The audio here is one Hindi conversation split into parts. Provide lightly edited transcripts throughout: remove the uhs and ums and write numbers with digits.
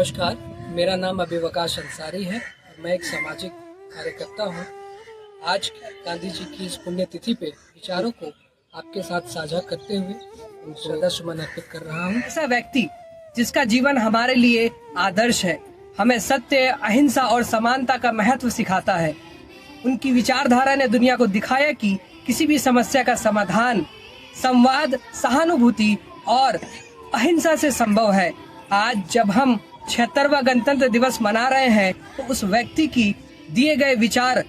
नमस्कार, मेरा नाम अभिवकाश अंसारी है। मैं एक सामाजिक कार्यकर्ता हूँ। आज गांधी जी की इस पुण्यतिथि पे विचारों को आपके साथ साझा करते हुए उनको श्रद्धासुमन अर्पित कर रहा हूँ। ऐसा व्यक्ति जिसका जीवन हमारे लिए आदर्श है, हमें सत्य, अहिंसा और समानता का महत्व सिखाता है। उनकी विचारधारा ने दुनिया को दिखाया कि किसी भी समस्या का समाधान संवाद, सहानुभूति और अहिंसा से संभव है। आज जब हम 76वां गणतंत्र दिवस मना रहे हैं तो उस व्यक्ति की दिए गए विचार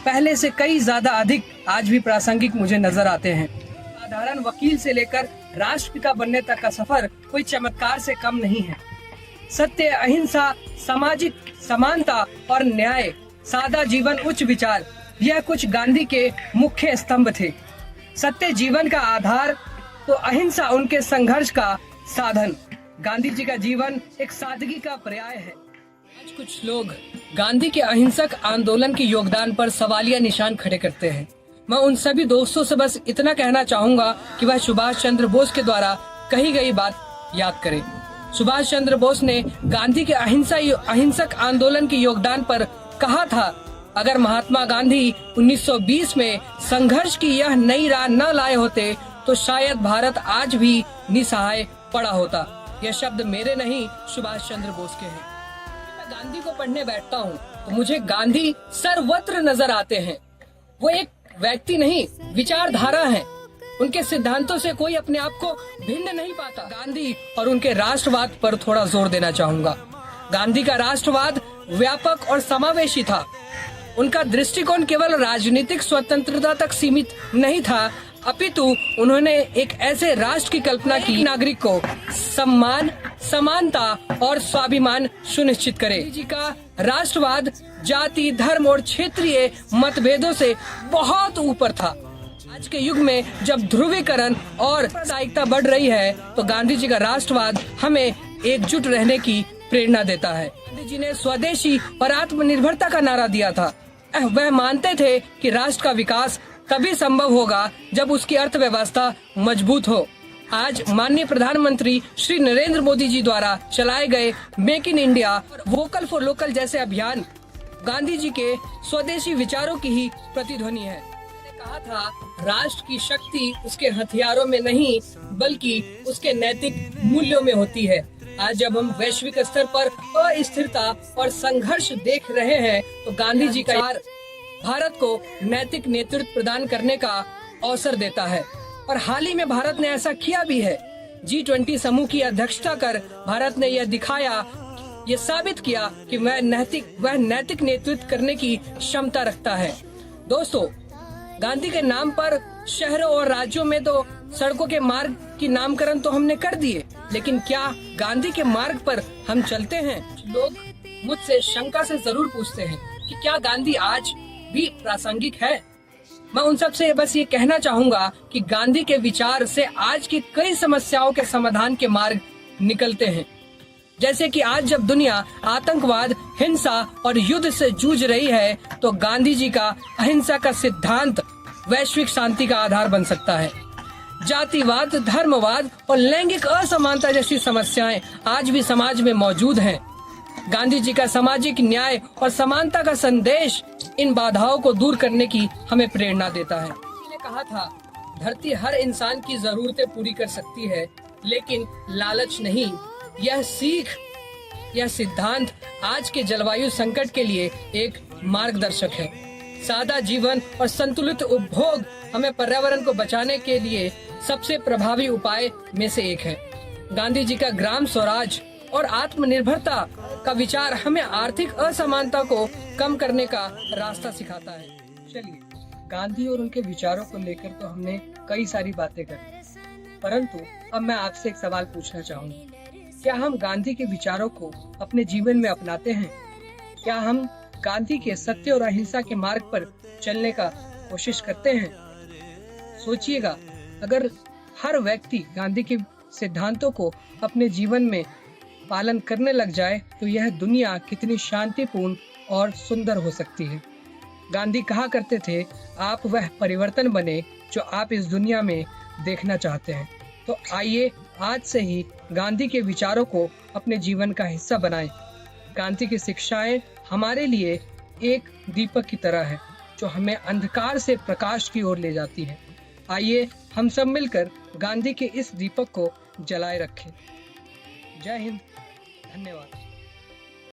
पहले से कई ज्यादा अधिक आज भी प्रासंगिक मुझे नजर आते हैं। साधारण वकील से लेकर राष्ट्रपिता बनने तक का सफर कोई चमत्कार से कम नहीं है। सत्य, अहिंसा, सामाजिक समानता और न्याय, सादा जीवन, उच्च विचार, यह कुछ गांधी के मुख्य स्तंभ थे। सत्य जीवन का आधार तो अहिंसा उनके संघर्ष का साधन। गांधी जी का जीवन एक सादगी का पर्याय है। आज कुछ लोग गांधी के अहिंसक आंदोलन के योगदान पर सवालिया निशान खड़े करते हैं। मैं उन सभी दोस्तों से बस इतना कहना चाहूंगा कि वह सुभाष चंद्र बोस के द्वारा कही गई बात याद करें। सुभाष चंद्र बोस ने गांधी के अहिंसक आंदोलन के योगदान पर कहा था, अगर महात्मा गांधी 1920 में संघर्ष की यह नई राह न लाए होते तो शायद भारत आज भी निसहाय पड़ा होता। यह शब्द मेरे नहीं, सुभाष चंद्र बोस के हैं। मैं गांधी को पढ़ने बैठता हूँ तो मुझे गांधी सर्वत्र नजर आते हैं। वो एक व्यक्ति नहीं, विचारधारा है। उनके सिद्धांतों से कोई अपने आप को भिन्न नहीं पाता। गांधी और उनके राष्ट्रवाद पर थोड़ा जोर देना चाहूंगा। गांधी का राष्ट्रवाद व्यापक और समावेशी था। उनका दृष्टिकोण केवल राजनीतिक स्वतंत्रता तक सीमित नहीं था, अपितु उन्होंने एक ऐसे राष्ट्र की कल्पना की नागरिक को सम्मान, समानता और स्वाभिमान सुनिश्चित करे। गांधी जी का राष्ट्रवाद जाति, धर्म और क्षेत्रीय मतभेदों से बहुत ऊपर था। आज के युग में जब ध्रुवीकरण और सामाजिकता बढ़ रही है तो गांधी जी का राष्ट्रवाद हमें एकजुट रहने की प्रेरणा देता है। गांधी जी ने स्वदेशी और आत्मनिर्भरता का नारा दिया था। वह मानते थे कि राष्ट्र का विकास तभी संभव होगा जब उसकी अर्थव्यवस्था मजबूत हो। आज माननीय प्रधानमंत्री श्री नरेंद्र मोदी जी द्वारा चलाए गए make in India, vocal for local जैसे अभियान गांधी जी के स्वदेशी विचारों की ही प्रतिध्वनि है। मैंने कहा था, राष्ट्र की शक्ति उसके हथियारों में नहीं बल्कि उसके नैतिक मूल्यों में होती है। आज जब हम वैश्विक स्तर पर अस्थिरता और संघर्ष देख रहे हैं तो गांधी जी का भारत को नैतिक नेतृत्व प्रदान करने का अवसर देता है और हाल ही में भारत ने ऐसा किया भी है। G20 समूह की अध्यक्षता कर भारत ने यह दिखाया, ये साबित किया कि वह नैतिक नेतृत्व करने की क्षमता रखता है। दोस्तों, गांधी के नाम पर शहरों और राज्यों में तो सड़कों के मार्ग की नामकरण तो हमने कर दिए, लेकिन क्या गांधी के मार्ग पर हम चलते हैं? लोग मुझसे शंका से जरूर पूछते हैं कि क्या गांधी आज भी प्रासंगिक है। मैं उन सब से बस ये कहना चाहूंगा कि गांधी के विचार से आज की कई समस्याओं के समाधान के मार्ग निकलते हैं। जैसे कि आज जब दुनिया आतंकवाद, हिंसा और युद्ध से जूझ रही है तो गांधी जी का अहिंसा का सिद्धांत वैश्विक शांति का आधार बन सकता है। जातिवाद, धर्मवाद और लैंगिक असमानता जैसी समस्याएं आज भी समाज में मौजूद हैं। गांधी जी का सामाजिक न्याय और समानता का संदेश इन बाधाओं को दूर करने की हमें प्रेरणा देता है। उन्होंने कहा था, धरती हर इंसान की जरूरतें पूरी कर सकती है लेकिन लालच नहीं। यह सीख, यह सिद्धांत आज के जलवायु संकट के लिए एक मार्गदर्शक है। सादा जीवन और संतुलित उपभोग हमें पर्यावरण को बचाने के लिए सबसे प्रभावी उपाय में से एक है। गांधी जी का ग्राम स्वराज और आत्मनिर्भरता का विचार हमें आर्थिक असमानता को कम करने का रास्ता सिखाता है। चलिए, गांधी और उनके विचारों को लेकर तो हमने कई सारी बातें करी, परंतु अब मैं आपसे एक सवाल पूछना चाहूंगा। क्या हम गांधी के विचारों को अपने जीवन में अपनाते हैं? क्या हम गांधी के सत्य और अहिंसा के मार्ग पर चलने का कोशिश करते हैं? सोचिएगा, अगर हर व्यक्ति गांधी के सिद्धांतों को अपने जीवन में पालन करने लग जाए तो यह दुनिया कितनी शांतिपूर्ण और सुंदर हो सकती है। गांधी कहा करते थे, आप वह परिवर्तन बने जो आप इस दुनिया में देखना चाहते हैं। तो आइए आज से ही गांधी के विचारों को अपने जीवन का हिस्सा बनाएं। गांधी की शिक्षाएं हमारे लिए एक दीपक की तरह है जो हमें अंधकार से प्रकाश की ओर ले जाती है। आइए हम सब मिलकर गांधी के इस दीपक को जलाए रखें। जय हिंद, धन्यवाद।